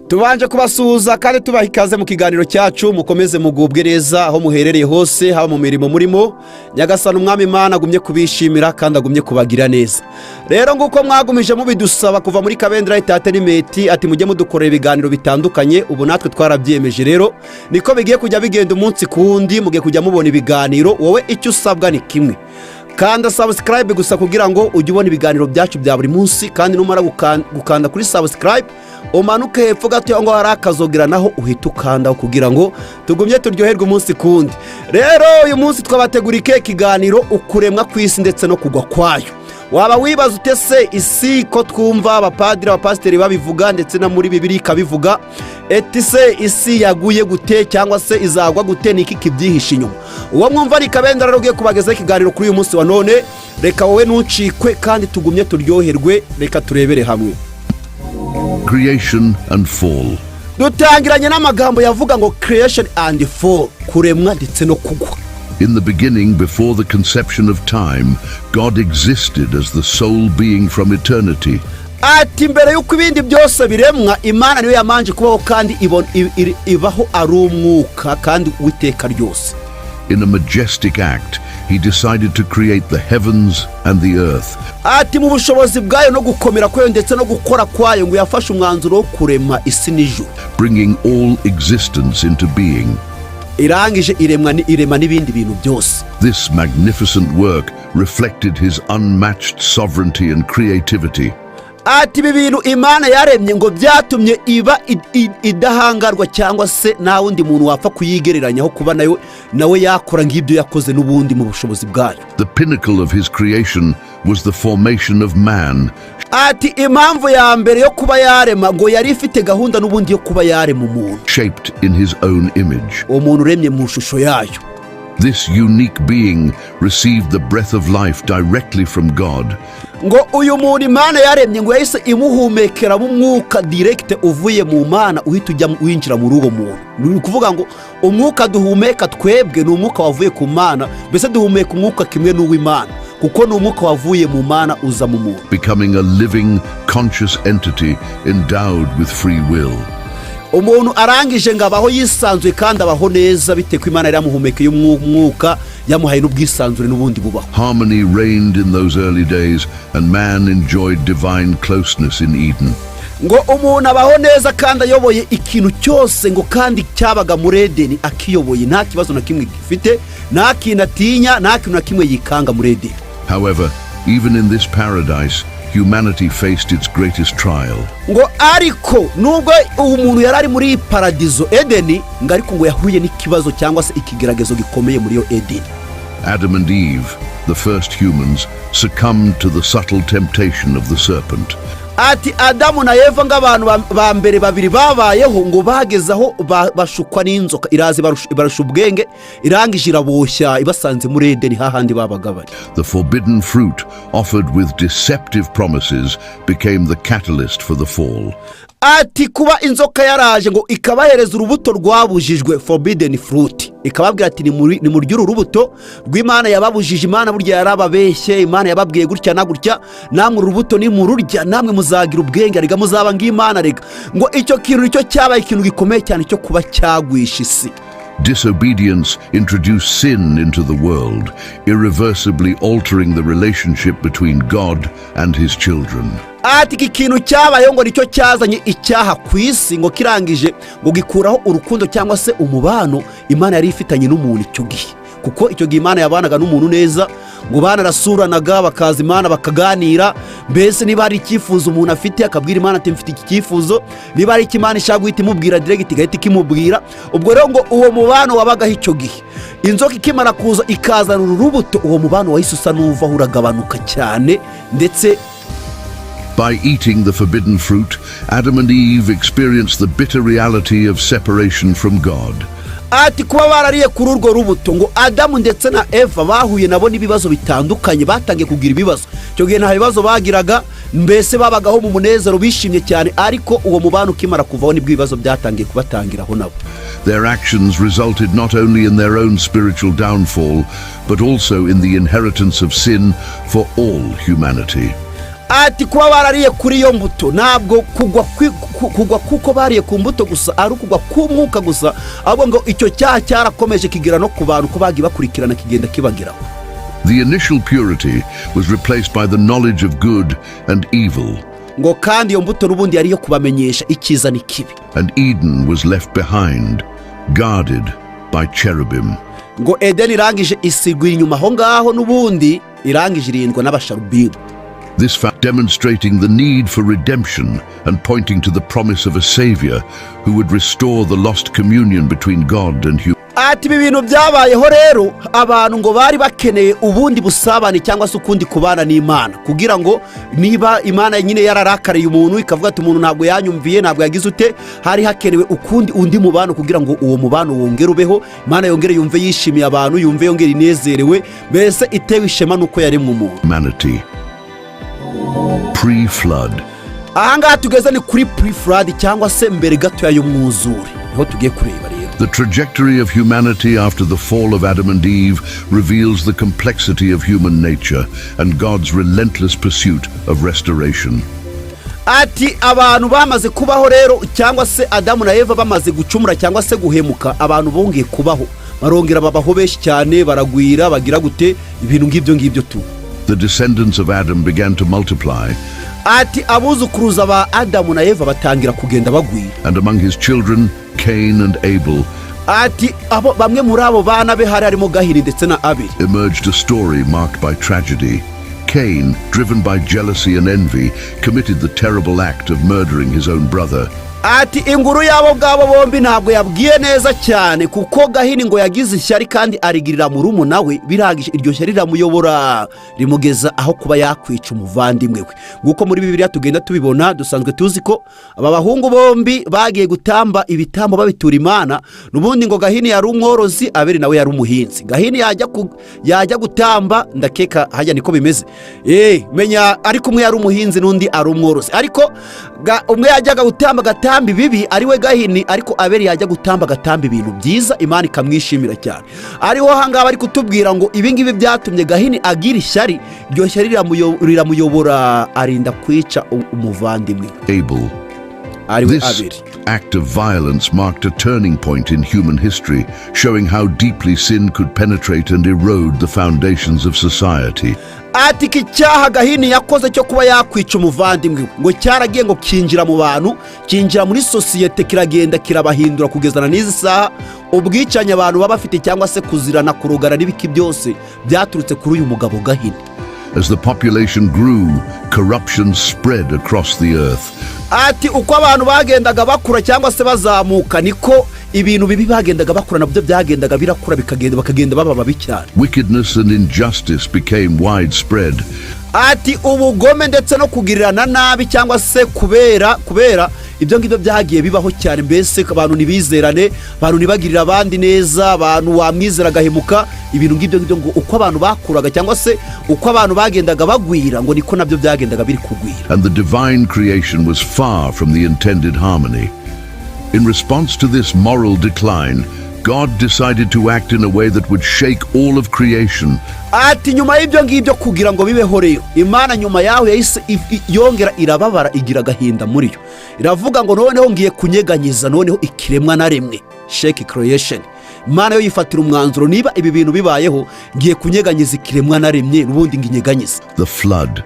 Tubanje kubasuhuza kandi tubaha ikaze mu kiganiro cyacu mukomeze mugubwe neza aho muherereye hose haba mu mirimo murimo Nyagasani umwami Imana agumye kubishimira kandi agumye kubagira neza. Rero nguko mwagumije mubidusaba kuva muri Kabendera Entertainment ati mujye mudukorera ibiganiro bitandukanye ubu natwe twarabyemeje rero niko bigiye kujya bigenda umunsi kundi mugiye kujya mubona ibiganiro wowe icyo usabwa ni kimwe. Kanda subscribe gusa kugira ngo ujye ubona ibiganiro byacu bya buri munsi kandi numara gukanda kuri subscribe umanuke hepfo gato ngo hari akazogera naho uhita ukanda kugira ngo tugumye turyoherwe umunsi kundi. Rero uyu munsi twabateguriye ikiganiro ukuremwa kw'isi ndetse no kugwa kwayo. Waba wibaza utese isi ko twumva abapadiri abapasiteri babivuga ndetse na muri Bibiliya kabivuga se isi yaguye gute cyangwa se izagwa gute niki kibyihisha inyuma. Uwo mwumva ari Kabendera rugiye kubageza ikiganiro kuri uyu munsi wa none. Reka wowe nucikwe kandi tugumye turyoherwe. Reka turebere hamwe. Creation and fall. Dutangiranye n'amagambo yavuga ngo creation and fall, kuremwa ndetse no kugwa. In the beginning, before the conception of time, God existed as the sole being from eternity. Ati mbere yuko ibindi byose biremwa Imana niyo yamanje kubaho kandi ibaho ari umwuka kandi witeka ryose. In a majestic act, he decided to create the heavens and the earth. Ati mu bushobozi bwayo no gukomera kwayo ndetse no gukora kwayo ngo yafashe umwanzuro wo kurema isi n'ijuru, bringing all existence into being. Irangije irema n'ibindi bintu byose. This magnificent work reflected his unmatched sovereignty and creativity. Ati ibintu Imana yaremye ngo byatumye iba idahangarwa cyangwa se nta wundi muntu wapfa kuyigereranyaho kuba nawe yakora ngibyo yakoze n'ubundi mu bushobozi bwayo. The pinnacle of his creation was the formation of man. Ati impamvu ya mbere yo kuba yarema ngo yari ifite gahunda n'ubundi yo kuba yarema umuntu, shaped in his own image. Umuntu uremye mu shusho yayo. This unique being received the breath of life directly from God. Ngo uyu muntu Imana yaremye ngo yahise imuhumekera mu mwuka direct uvuye mu Mana uhita ujya winjira muri uwo muntu. Ni kuvuga ngo umwuka duhumeka twebwe ni umwuka wavuye ku Mana, mbese duhumeka umwuka kimwe n'uw'Imana kuko ni umwuka wavuye mu Mana uza mu muntu, becoming a living conscious entity endowed with free will. Umuntu arangije ngo abaho yisanzuye kandi abaho neza bite ko Imana yaramuhumekeye umwuka yamuhaye n'ubwisanzure n'ubundi bubaho. Harmony reigned in those early days and man enjoyed divine closeness in Eden. Ngo umuntu abaho neza kandi ayoboye ikintu cyose ngo kandi cyabaga muri Edeni akiyoboye nta kibazo na kimwe gifite, nta kintu atinya, nta kintu na kimwe yikanga muri Edeni. However, even in this paradise, humanity faced its greatest trial. Ngo ariko nubwo umuntu yarari muri paradizo Edeni ngo ariko ngo yahuye n'ikibazo cyangwa se ikigeragezo gikomeye muri yo Edeni. Adam and Eve, the first humans, succumbed to the subtle temptation of the serpent. Ati Adamu na Eva ng'abantu ba mbere babiri babayeho ngo bagezaho bashukwa n'inzoka irazi barusha ubwenge irangije iraboshya ibasanze muri Edeni hahandi babaga bari. The forbidden fruit offered with deceptive promises became the catalyst for the fall. Ati kuba inzoka yaraje ngo ikabahereza urubuto rwabujijwe, forbidden fruit, ikababwira ati ni murya urubuto rw'Imana yababujije. Imana burya yarababeshye, Imana yababwiye gutya na gutya, namwe urubuto ni mururya namwe muzagira ubwenge arega muzaba ng'Imana rega. Ngo icyo kintu nicyo cyabaye ikintu gikomeye cyane cyo kuba cyagwisha isi. Disobedience introduced sin into the world, irreversibly altering the relationship between God and his children. Ati ikintu cyabayeho ngo nicyo cyazanye icyaha kw'isi ngo kirangije ngo gikuraho urukundo cyangwa se umubano Imana yari ifitanye n'umuntu icyo gihe, kuko icyo gihe Imana yabanaga n'umuntu neza ngo banarasuranaga bakaza Imana bakaganira, mbese niba ari icyifuzo umuntu afite akabwira Imana ati mfite iki cyifuzo, niba ari Imana ishaka guhita imubwira direct igahita ikimubwira. Ubwo rero ngo uwo mubano wabagaho icyo gihe inzoka ikimara kuza ikazana urubuto uwo mubano wahise usa n'uvaho uragabanuka cyane. Ndetse by eating the forbidden fruit, Adam and Eve experienced the bitter reality of separation from God. Ati kuba barariye kuri urwo rubuto ngo Adamu ndetse na Eva bahuye nabo n'ibibazo bitandukanye, batangiye kugira ibibazo. Cyo gihe nta bibazo bagiraga, mbese babagaho mu munezero bishimye cyane, ariko uwo mubano ukimara kuvaho nibwo ibibazo byatangiye kubatangiraho nabo. Their actions resulted not only in their own spiritual downfall, but also in the inheritance of sin for all humanity. ati kuba barariye kuri iyo mbuto ntabwo kugwa kuko bariye ku mbuto gusa ari ukugwa k'umwuka gusa, ahubwo ngo icyo cyaha cyarakomeje kigera no ku bantu ko bagiye bakurikirana kigenda kibageraho. The initial purity was replaced by the knowledge of good and evil. Ngo kandi iyo mbuto n'ubundi yari yo kubamenyesha icyiza n'ikibi. And Eden was left behind, guarded by cherubim. Ngo Edeni irangije isigwa inyuma aho ngaho n'ubundi irangije irindwa n'abasharubimu. This fact demonstrating the need for redemption and pointing to the promise of a Savior who would restore the lost communion between God and humanity. Ati ibi bintu byabayeho rero abantu ngo bari bakeneye ubundi busabane cyangwa se ukundi kubana n'Imana, kugira ngo niba Imana nyine yararakariye umuntu ikavuga ati umuntu ntabwo yanyumviye ntabwo yagize ute, hari hakenewe ukundi undi mubano kugira ngo uwo mubano wongere ubeho, Imana yongere yumve yishimiye abantu, yumve yongere inezerewe, mbese itewe ishema nuko yaremwe umuntu. Humanity. Pre-flood. Ahangaha tugeze ni kuri pre-flood cyangwa se mbere gato y'umwuzure, niho tugiye kureba rero. The trajectory of humanity after the fall of Adam and Eve reveals the complexity of human nature and God's relentless pursuit of restoration. Ati abantu bamaze kubaho rero cyangwa se Adamu na Eva bamaze gucumura cyangwa se guhemuka, abantu bongeye kubaho barongera babaho benshi cyane, baragwira bagira gute ibintu ngibyo tu. The descendants of Adam began to multiply. Ati abuzukuruza ba Adamu na Eva batangira kugenda bagwira. And among his children, Cain and Abel. Ati abo bamwe muri abo bana be hari harimo Gahini ndetse na Abeli. Emerged a story marked by tragedy. Cain, driven by jealousy and envy, committed the terrible act of murdering his own brother. Ati inguru yabo ngabo bombi ntabwo yabwiye neza cyane, kuko Gahini ngo yagize ishyari kandi arigirira murumuna we, biragije iryo shyari riramuyobora rimugeza aho kuba yakwica umuvandimwe we. Nguko muri Bibiliya tugenda tubibona, dusanzwe tuzi ko aba bahungu bombi bagiye gutamba ibitambo babitura Imana, nubundi ngo Gahini yari umworozi, Abeli nawe yari umuhinzi. Gahini yajya gutamba, ndakeka hajya niko bimeze, menya ariko umwe yari umuhinzi n'undi ari umworozi, ariko umwe yajyaga gutamba gatambi bibi ariwe Gahini, ariko Abeli yajya gutamba gatambi ibintu byiza, Imana ikamwishimira cyane. Ariho hangaba ari kutubwira ngo ibi ngibi byatumye Gahini agira ishyari, iryo shyari riramuyobora arinda kwica umuvandimwe Abel. This act of violence marked a turning point in human history, showing how deeply sin could penetrate and erode the foundations of society. Ati icyaha Gahini yakoze cyo kuba yakwica umuvandimwe ngo cyaragiye ngo kinjira mu bantu, kinjira muri societe, kiragenda kirabahindura kugezana n'izi saha. Ubwicanye abantu baba bafite cyangwa se kuzirana kurugara n'ibiki byose byaturutse kuri uyu mugabo Gahini. As the population grew, corruption spread across the earth. Ati uko abantu bagendaga bakura cyangwa se bazamuka, niko ibintu bibi bagendaga bakura nabyo byagendaga birakura bakagenda baba babi cyane. Wickedness and injustice became widespread. Ati ubugome ndetse no kugirirana nabi cyangwa se kubera ibyo ngibyo byagiye bibaho cyane, mbese abantu nibizerane, abantu nibagirira abandi neza, abantu wamwizera gahemuka, ibintu ngibyo ngo uko abantu bakuraga cyangwa se uko abantu bagendaga bagwira ngo niko nabyo byagendaga biri kugwira. And the divine creation was far from the intended harmony. In response to this moral decline, God decided to act in a way that would shake all of creation. Ati nyuma y'ibyo ngibyo kugira ngo bibeho rero, Imana nyuma yaho yahise yongera irababara, igira gahinda muri yo, iravuga ngo noneho ngiye kunyeganyiza noneho ikiremwa na remwe, shake creation. Imana yo yifatira umwanzuro, niba ibi bintu bibayeho ngiye kunyeganyiza ikiremwa na remwe, nubundi nginyeganyiza. The flood.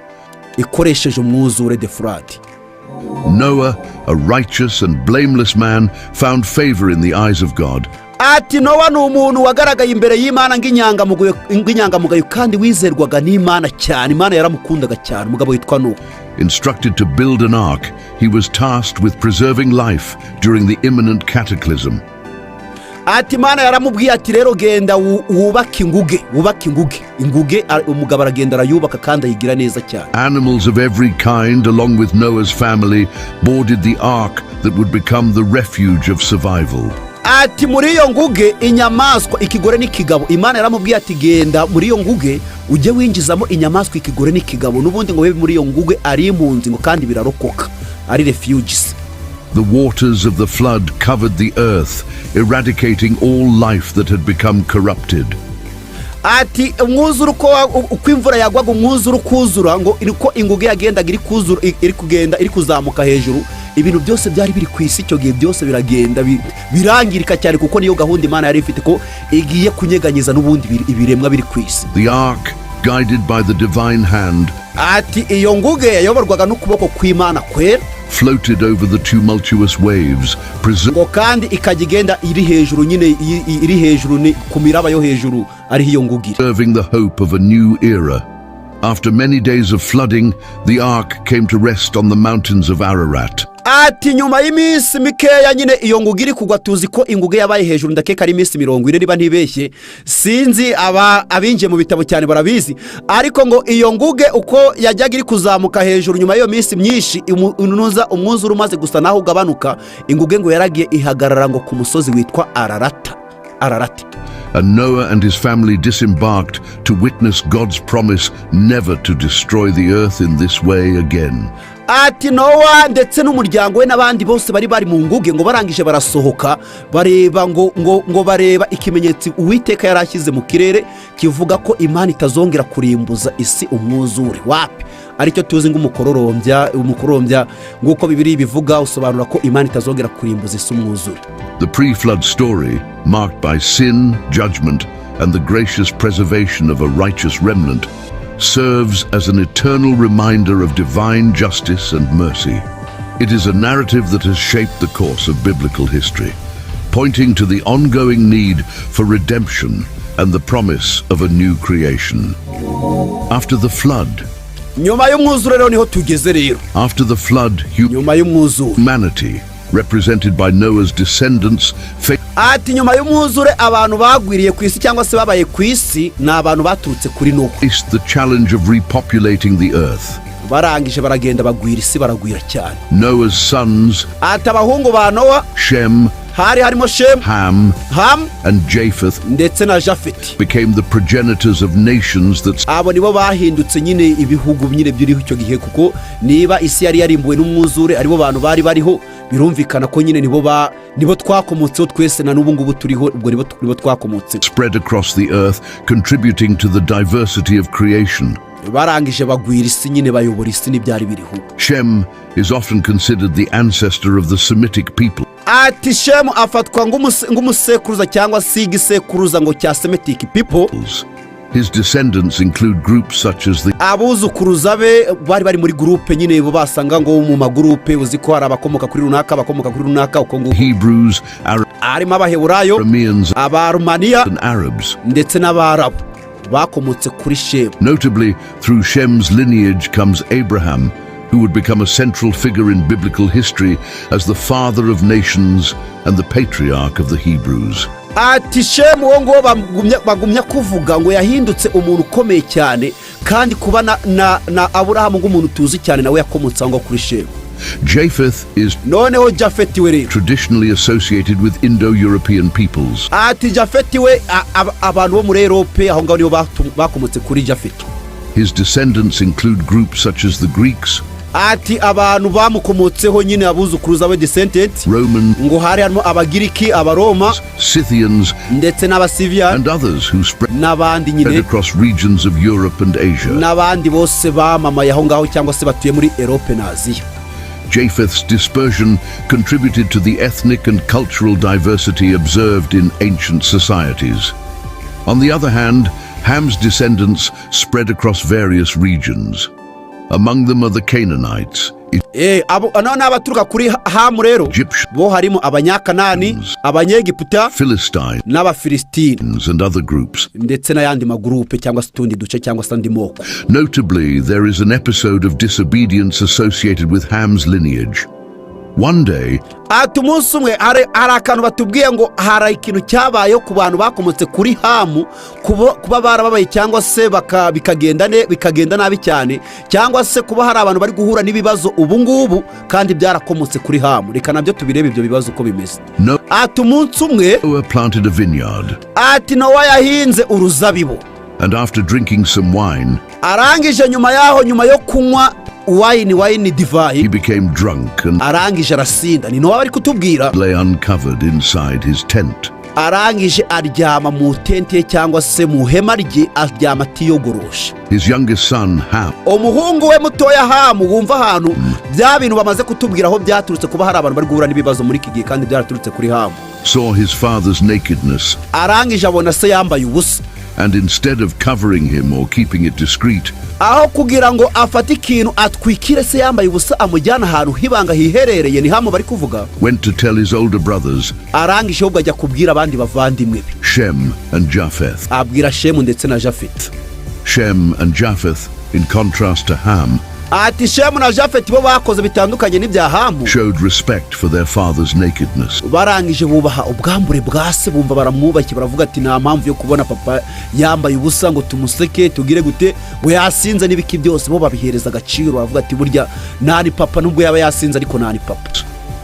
Ikoresheje umwuzure, the flood. Noah, a righteous and blameless man, found favor in the eyes of God. Ati Nowa ni umuntu wagaragaye imbere y'Imana ng'inyangamugayo kandi wizerwaga n'Imana cyane, Imana yaramukundaga cyane, umugabo witwa Nowa. Instructed to build an ark, he was tasked with preserving life during the imminent cataclysm. Ati Imana yaramubwiye ati rero genda wubake inguge, umugabo aragenda arayubaka kandi ayigira neza cyane. Animals of every kind along with Noah's family boarded the ark that would become the refuge of survival. Ati muri iyo nguge inyamaswa ikigore n'ikigabo, Imana yaramubwiye ati genda muri iyo nguge ujye winjizamo inyamaswa ikigore n'ikigabo, nubundi ngo bebe muri iyo nguge ari impunzi ngo kandi birarokoka, ari refuges. The waters of the flood covered the earth, eradicating all life that had become corrupted. ati umwuzure uko imvura yagwaga umwuzure ukuzura ngo uko inguge yagendaga iri kugenda iri kuzamuka hejuru, ibintu byose byari biri ku isi icyo gihe byose biragenda birangirika cyane, kuko niyo gahunda Imana yari ifite ko igiye kunyeganyiza n'ubundi ibiremwa biri ku isi. The ark, guided by the divine hand, ati iyo nguge yayoborwaga n'ukuboko kw'Imana kwera, floated over the tumultuous waves, ngo kandi ikajya igenda iri hejuru, nyine iri hejuru ku miraba yo hejuru ariho iyo nguge, serving the hope of a new era. After many days of flooding, the ark came to rest on the mountains of Ararat. Ati nyuma y'iminsi mikeya nyine iyo nguge iri kugwa, tuzi ko inguge yabaye hejuru, ndakeka ari iminsi 40 niba ntibeshye, sinzi abinjiye mu bitabo cyane barabizi, ariko ngo iyo nguge uko yajyaga iri kuzamuka hejuru nyuma y'iyo minsi myinshi, umwuzure umaze gusa naho ugabanuka, inguge ngo yaragiye ihagarara ngo ku musozi witwa Ararati. And Noah and his family disembarked to witness God's promise never to destroy the earth in this way again. Ati Noah ndetse n'umuryango we n'abandi bose bari mu nguge ngo barangije barasohoka bareba ngo bareba ikimenyetso Uwiteka yarashyize mu kirere kivuga ko Imana itazongera kurimbuza isi umwuzure. Wapi aricyo tuzi ng'umukororombya nguko Bibiliya bivuga, usobanura ko Imana itazongera kurimbuza isi umwuzure. The pre-flood story, marked by sin, judgment, and the gracious preservation of a righteous remnant, serves as an eternal reminder of divine justice and mercy. It is a narrative that has shaped the course of biblical history, pointing to the ongoing need for redemption and the promise of a new creation. After the flood, After the flood, humanity, represented by Noah's descendants, ati nyuma y'umwuzure abantu bagwiriye ku isi cyangwa se babaye ku isi n'abantu baturutse kuri Nowa, faced the challenge of repopulating the earth. barangije baragenda bagwira isi, baragwira cyane. Noah's sons, ati abahungu ba Nowa, Shem, hari harimo Shem, Ham, and Japheth, ndetse na Jafeti, became the progenitors of nations that abo nibo bahindutse nyine ibihugu nyine byiriho icyo gihe, kuko niba isi yari yarimbuwe n'umwuzure aribo bantu bari bariho, birumvikana ko nyine nibo twakomotseho twese na n'ubu ngubu turiho, ubwo nibo twakomotse. Spread across the earth, contributing to the diversity of creation. barangije bagwira isi nyine bayobora isi n'ibyari biriho. Shem is often considered the ancestor of the Semitic people. Ati Shem afatwa ng'umusekuruza cyangwa se igisekuruza ngo cya Semitic people. His descendants include groups such as the abuzukuruza be bari muri groupe nyine bo basanga ngo mu magroupe uzi ko hari abakomoka kuri runaka uko ngo Hebrews, arimo abaheburayo, abarumaniya and Arabs, ndetse n'abarabu bakomotse kuri Shem. Notably, through Shem's lineage comes Abraham, who would become a central figure in biblical history as the father of nations and the patriarch of the Hebrews. Ati Shem wo ngo bagumya kuvuga ngo yahindutse umuntu ukomeye cyane, kandi kuba na Aburahamu ng'umuntu tuzi cyane nawe yakomotse ngo kuri Shem. Japheth is noneho Jafeti we rero traditionally associated with Indo-European peoples. Ati Jafeti we abantu bo muri Europe aho ngaho nibo bakomotse kuri Jafeti. His descendants include groups such as the Greeks, ati abantu bamukomotseho nyine abuzukuruza we descendants, Roman, ngo hari harimo Abagiriki, Abaroma, Scythians, ndetse n'Abasivya, and others who spread across regions of Europe and Asia. N'abandi bose bamamaye aho ngaho cyangwa se batuye muri Europe na Aziya. Japheth's dispersion contributed to the ethnic and cultural diversity observed in ancient societies. On the other hand, Ham's descendants spread across various regions. Among them are the Canaanites, n'abaturuka kuri Hamu rero bo harimo Abanyakanani, Abanyegiputa, Philistines, n'Abafilistini, and other groups, ndetse n'ayandi magroupe cyangwa se tundi duce cyangwa se andi moko. Notably, there is an episode of disobedience associated with Ham's lineage. One day, ati umunsi umwe hari akantu batubwiye ngo hari ikintu cyabayeho ku bantu bakomotse kuri Hamu, kuba barababaye cyangwa se bikagenda nabi cyane, cyangwa se kuba hari abantu bari guhura n'ibibazo ubu ngubu kandi byarakomotse kuri Hamu. Reka nabyo tubirebe ibyo bibazo uko bimeze. Ati umunsi umwe Noah planted a vineyard. Ati Nowa yahinze uruzabibu. And after drinking some wine, arangije nyuma yo kunywa wine divayi, he became drunk and arangije arasinda. Ni Nowa bari kutubwira lay uncovered inside his tent. arangije aryama mu tente cyangwa se mu hema rye, aryama atiyogoroshe. His youngest son, Ham, umuhungu we mutoya Hamu, wumva ahantu bya bintu bamaze kutubwira aho byaturutse, kuba hari abantu bari guhura n'ibibazo muri iki gihe kandi byaraturutse kuri Hamu. saw his father's nakedness, arangije abona se yambaye ubusa, and instead of covering him or keeping it discreet, aho kugira ngo afate ikintu atwikire se yambaye ubusa amujyana ahantu hibanga hiherereye, ni Hamu bari kuvuga, went to tell his older brothers, arangije ahubwo ajya kubwira abandi bavandimwe be, Shem and Japheth. abwira Shemu ndetse na Jafeti. Shem and Japheth, in contrast to Ham, ati Shemu na Jafeti bo bakoze bitandukanye n'ibya Hamu, showed respect for their father's nakedness. barangije bubaha ubwambure bwa se, bumva baramwubashye, baravuga ati nta mpamvu yo kubona papa yambaye ubusa ngo tumuseke tugire gute, we yasinze n'ibiki byose, bo babihereza agaciro, baravuga ati burya nani papa, nubwo yaba yasinze ariko nani papa.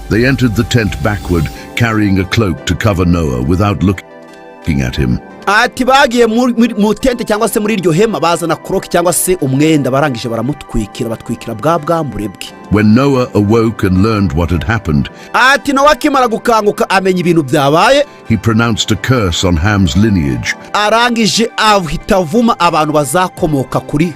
They entered the tent backward, carrying a cloak to cover Noah without looking at him. ati bagiye mu tente cyangwa se muri iryo hema, bazana kroki cyangwa se umwenda, barangije baramutwikira, batwikira bwa bwambure bwe. When Noah awoke and learned what had happened, ati Nowa akimara gukanguka amenya ibintu byabaye, he pronounced a curse on Ham's lineage, arangije ahita avuma abantu bazakomoka kuri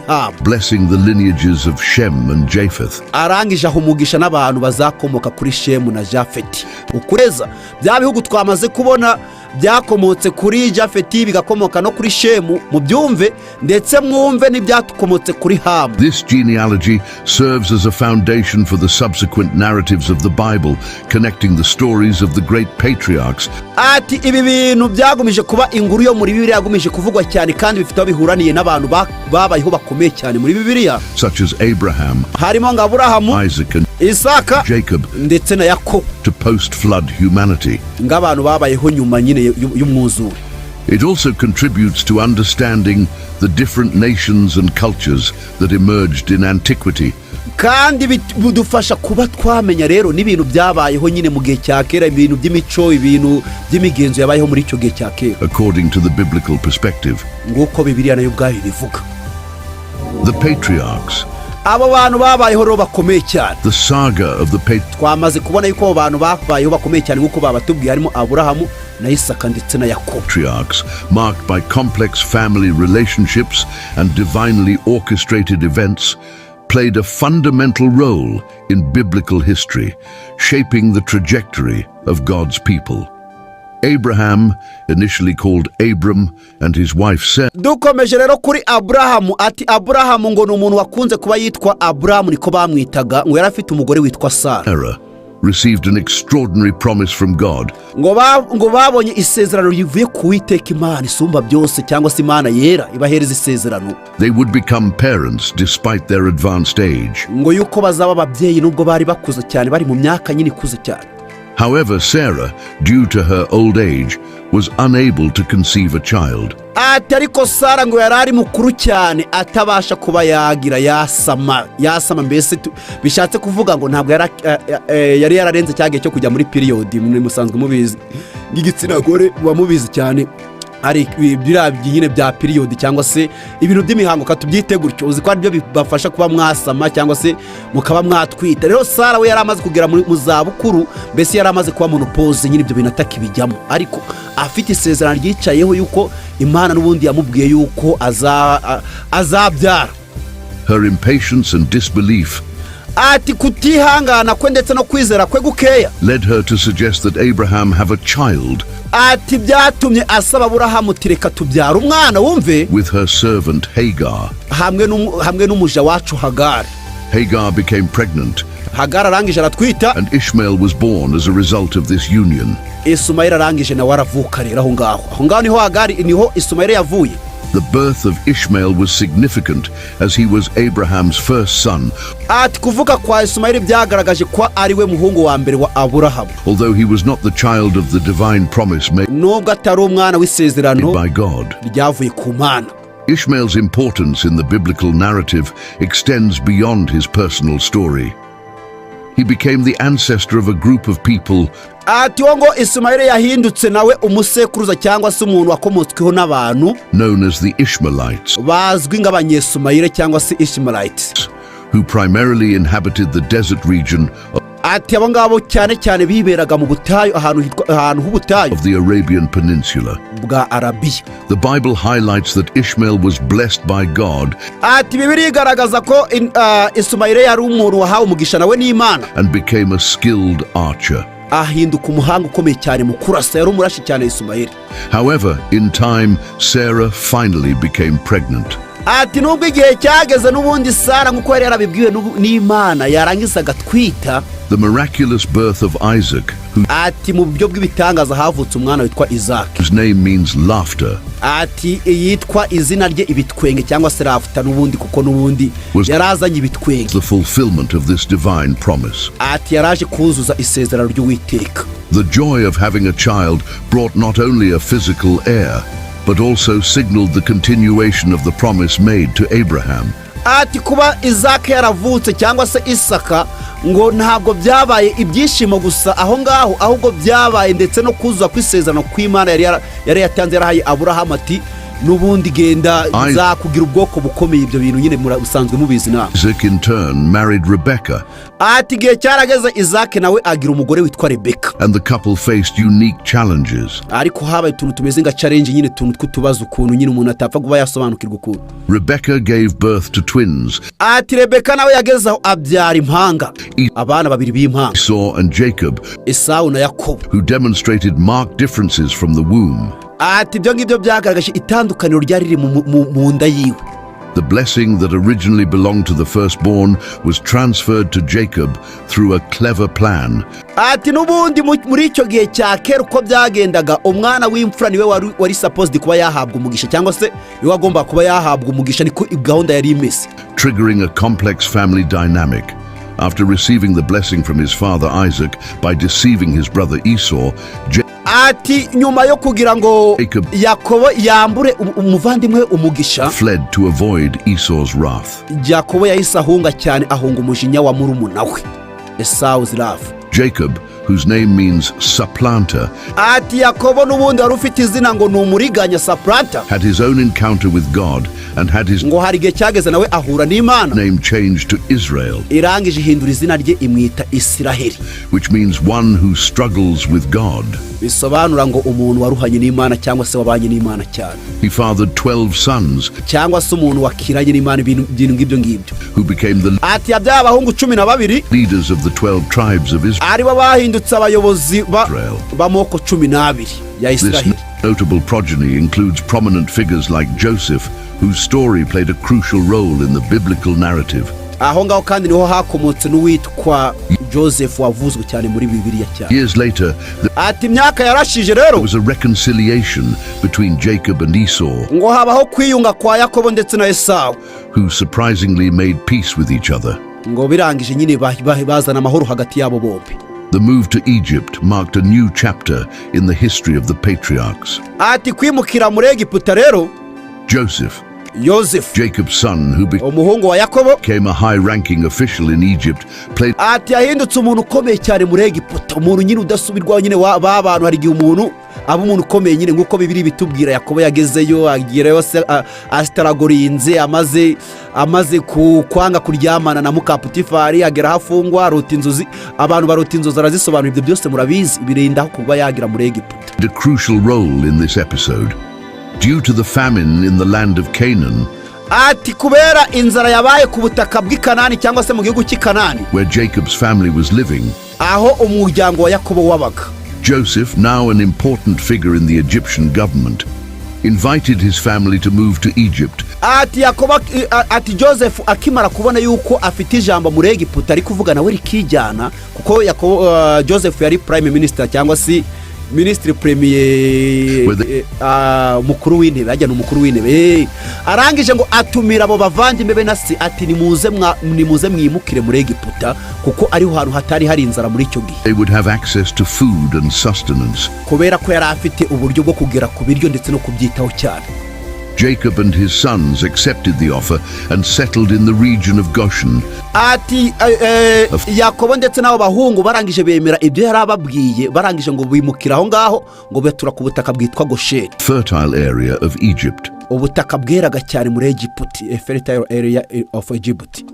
Hamu, blessing the lineages of Shem and Japheth. arangije ahumugisha n'abantu bazakomoka kuri Shemu na Jafeti. ukweza bya bihugu twamaze kubona byakomotse kuri Jafeti bigakomoka no kuri Shemu, mu byumve ndetse mwumve n'ibyakomotse kuri Hamu. This genealogy serves as a foundation for the subsequent narratives of the Bible, connecting the stories of the great patriarchs. ati ibi bintu byagumije kuba inguru yo muri Bibiliya, yagumije kuvugwa cyane kandi bifite aho bihuraniye n'abantu babayeho bakomeye cyane muri Bibiliya, such as Abraham, harimo ngo Aburahamu, Isaac and Isaka, Jacob, ndetse na Yakobo, to post-flood humanity. ng'abantu babayeho nyuma nyine y'umwuzure. It also contributes to understanding the different nations and cultures that emerged in antiquity. kandi bidufasha kuba twamenya rero n'ibintu byabayeho nyine mu gihe cya kera, ibintu by'imico, ibintu by'imigenzo yabayeho muri icyo gihe cya kera, according to the biblical perspective. nguko Bibiliya nayo ubwayo bivuga. The patriarchs, abo bantu babayeho rero bakomeye cyane, the saga of the twamaze kubona yuko abo bantu babayeho bakomeye cyane nk'uko babatubwiye, harimo Aburahamu na Isaka ndetse na Yakobo. patriarchs, marked by complex family relationships and divinely orchestrated events, played a fundamental role in biblical history, shaping the trajectory of God's people. Abraham, initially called Abram, and his wife Sarah, dukomeje rero kuri Aburahamu, ati Aburahamu ngo ni umuntu wakunze kuba yitwa Aburahamu, niko bamwitaga, ngo yari afite umugore witwa Sara, received an extraordinary promise from God. ngo babonye isezerano rivuye ku Uwiteka Imana isumba byose, cyangwa se Imana yera ibahereza isezerano, They would become parents despite their advanced age. ngo yuko bazaba ababyeyi nubwo bari bakuze cyane, bari mu myaka nyine ikuze cyane. However, Sarah, due to her old age, was unable to conceive a child. ati ariko Sara ngo yari ari mukuru cyane, atabasha kuba yagira yasama, mbese bishatse kuvuga ngo ntabwo yari yararenze cyagiye cyo kujya muri periodi, musanzwe mubizi n'igitsina gore mubizi cyane, hari biriya nyine bya periodi cyangwa se ibintu by'imihango katubyite gutyo, uzi ko ari byo bibafasha kuba mwasama cyangwa se mukaba mwatwita. Rero Sara we yari amaze kugera mu zabukuru, mbese yari amaze kuba monopause, nyine ibyo bintu atakibijyamo, ariko afite isezerano ryicayeho yuko Imana n'ubundi yamubwiye yuko azabyara. Her impatience and disbelief ati kutihangana kwe ndetse no kwizera kwe gukeya led her to suggest that Abraham have a child, ati byatumye asaba Aburahamu ati reka tubyara umwana, wumve, with her servant Hagar. hamwe n'umuja wacu Hagari. Hagar became pregnant, Hagari arangije aratwita, and Ishmael was born as a result of this union. Ismaili arangije nawe aravuka rero aho ngaho niho Hagari, niho Ismaili yavuye. The birth of Ishmael was significant as he was Abraham's first son, ati kuvuka kwa Ismaili byagaragaje ko ari we muhungu wa mbere wa Aburahamu, although he was not the child of the divine promise made nubwo atari umwana w'isezerano by God. ryavuye ku Mana. Ishmael's importance in the biblical narrative extends beyond his personal story. He became the ancestor of a group of people ati ngo Ismaili yahindutse nawe umusekuruza cyangwa se umuntu wakomotsweho n'abantu known as the Ishmaelites, bazwi nk'Abanyesmaili cyangwa se Ishmaelites, who primarily inhabited the desert region ati abo ngabo cyane cyane biberaga mu butayu ahantu h'ubutayu of the Arabian Peninsula. bwa Arabiya. The Bible highlights that Ishmael was blessed by God ati Bibiliya igaragaza ko Ismaila yari umuntu wahawe umugisha nawe n'Imana and became a skilled archer. ahinduka umuhanga ukomeye cyane mu kurasa, yari umurashi cyane Ismaila. However, in time, Sarah finally became pregnant. ati nubwo igihe cyageze n'ubundi Sara nk'uko yari yarabibwiwe n'Imana yarangiza agatwita. The miraculous birth of Isaac, ati mu buryo bw'ibitangaza havutse umwana witwa Isaac, whose name means laughter, ati yitwa izina rye ibitwenge cyangwa se laughter n'ubundi kuko n'ubundi yarazanye ibitwenge. the fulfillment of this divine promise. ati yaraje kuzuza isezerano ry'Uwiteka. The joy of having a child brought not only a physical heir, but also signaled the continuation of the promise made to Abraham. ati kuba Isaac yaravutse cyangwa se Isaka ngo ntabwo byabaye ibyishimo gusa aho ngaho, ahubwo byabaye ndetse no kuzuza kw'isezerano kw'Imana yari yatanze yarahaye Aburahamu ati n'ubundi genda zakugira ubwoko bukomeye. ibyo bintu nyine musanzwe mubizi nawe. Isaac in turn married Rebecca, ati igihe cyarageze Isaac nawe agira umugore witwa Rebeka, and the couple faced unique challenges. ariko habaye utuntu tumeze nka challenge nyine, utuntu tw'utubazo ukuntu nyine umuntu atapfa kuba yasobanukirwa ukuntu. Rebecca gave birth to twins, ati Rebeka nawe yagezeho abyara impanga, abana babiri b'impanga, Esau and Jacob, Esawu na Yakobo, who demonstrated marked differences from the womb. ati ibyo ngibyo byagaragaje itandukaniro ryari riri mu nda yiwe. The blessing that originally belonged to the firstborn was transferred to Jacob through a clever plan. ati n'ubundi muri icyo gihe cya kera uko byagendaga, umwana w'imfura niwe wari supposed kuba yahabwa umugisha cyangwa se niwe agomba kuba yahabwa umugisha, niko gahunda yari imeze, triggering a complex family dynamic. After receiving the blessing from his father Isaac by deceiving his brother Esau, ati nyuma yo kugira ngo Yakobo yambure umuvandimwe umugisha, fled to avoid Esau's wrath. Yakobo yahise ahunga cyane, ahunga umujinya wa murumuna we Esau's wrath. Jacob, whose name means supplanter, ati Yakobo n'ubundi wari ufite izina ngo ni umuriganya, supplanter, had his own encounter with God and had his ngo hari igihe cyageze nawe ahura n'Imana, name changed to Israel, irangije ihindura izina rye imwita Isiraheli, which means one who struggles with God. bisobanura ngo umuntu waruhanye n'Imana cyangwa se wabanye n'Imana cyane. He fathered 12 sons, cyangwa se umuntu wakiranye n'Imana ibintu ngibyo ngibyo, who became the ati yabyaye abahungu 12 leaders of the 12 tribes of Israel. aribo bahindutse abayobozi b'amoko 12 ya Isiraheli. This notable progeny includes prominent figures like Joseph, whose story played a crucial role in the biblical narrative. aho ngaho kandi niho hakomotse n'uwitwa Joseph wavuzwe cyane muri Bibiliya cyane. Years later, ati imyaka yarashije rero, there was a reconciliation between Jacob and Esau, ngo habaho kwiyunga kwa Yakobo ndetse na Esawu, who surprisingly made peace with each other. ngo birangije nyine bazana amahoro hagati yabo bombi. The move to Egypt marked a new chapter in the history of the patriarchs. ati kwimukira muri Egiputa rero, Joseph, Jacob's son, who umuhungu wa Yakobo, became a high-ranking official in Egypt, played ati yahindutse umuntu ukomeye cyane muri Egiputa, umuntu nyine udasubirwaho nyine b'abantu. hari igihe umuntu aba umuntu ukomeye nyine nk'uko Bibiliya bitubwira. Yakobo yagezeyo agirayo asitaragorinze, amaze kwanga kuryamana na Mukaputifari, agera hafungwa, arota inzozi. abantu barota inzozi arazisobanura, ibyo byose murabizi, birinda kuba yagira muri Egiputa. a crucial role in this episode. Due to the famine in the land of Canaan, ati kubera inzara yabaye ku butaka bw'i Kanani cyangwa se mu gihugu cy'i Kanani, where Jacob's family was living, aho umuryango wa Yakobo wabaga, Joseph, now an important figure in the Egyptian government, invited his family to move to Egypt. ati Joseph akimara kubona yuko afite ijambo muri Egiputa ari kuvuga nawe rikijyana, kuko Joseph yari prime minister cyangwa se Ministre Premier mukuru w'intebe, ajyana umukuru w'intebe, arangije ngo atumira abo bavandimwe be nasi, ati nimuze mwimukire muri Egiputa kuko ariho hantu hatari hari inzara muri icyo gihe. They would have access to food and sustenance. kubera ko yari afite uburyo bwo kugera ku biryo ndetse no kubyitaho cyane. Jacob and his sons accepted the offer and settled in the region of Goshen. ati Yakobo ndetse n'abo bahungu barangije bemera ibyo yari ababwiye, barangije ngo bimukira aho ngaho, ngo betura ku butaka bwitwa Gosheni, fertile area of Egypt. ubutaka bweraga cyane muri Egiputa, a fertile area of Egypt.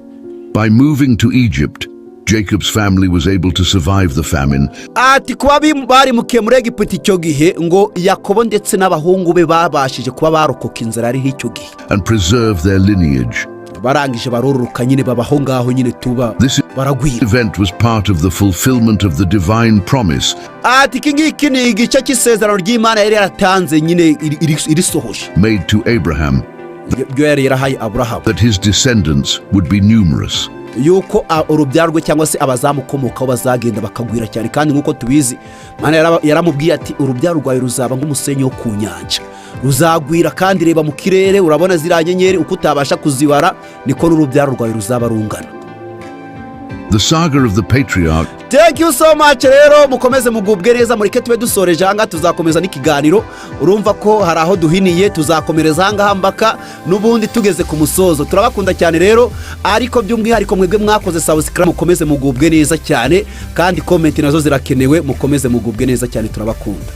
By moving to Egypt, Jacob's family was able to survive the famine. Ati kuba bari mukiye muri Egiputa icyo gihe ngo Yakobo ndetse n'abahungu be babashije kuba barokoka inzara ari icyo gihe. And preserve their lineage. Barangije baroroka nyine babaho ngaho nyine tuba baragwira. This event was part of the fulfillment of the divine promise. Ati kingiki ni igice cy'isezerano ry'Imana yari yaratanze nyine irisohoje. Made to Abraham. That his descendants would be numerous. Yuko urubyaro rwe cyangwa se abazamukomokaho bazagenda bakagwira cyane kandi nkuko tubizi Mana yaramubwiye ati urubyaro rwawe ruzaba nk'umusenyi wo ku nyanja ruzagwira kandi reba mu kirere urabona zira nyenyeri uko utabasha kuzibara niko n'urubyaro rwawe ruzaba rungana. The saga of the patriarch. Thank you so much rero mukomeze mugubwe neza mureke tube dusoreje hanga tuzakomeza n'ikiganiro urumva ko hari aho duhiniye tuzakomereza hanga hambaka n'ubundi tugeze ku musozo turabakunda cyane rero ariko by'umwihariko mwebwe mwakoze subscribe mukomeze mugubwe neza cyane kandi comment nazo zirakenewe mukomeze mugubwe neza cyane turabakunda.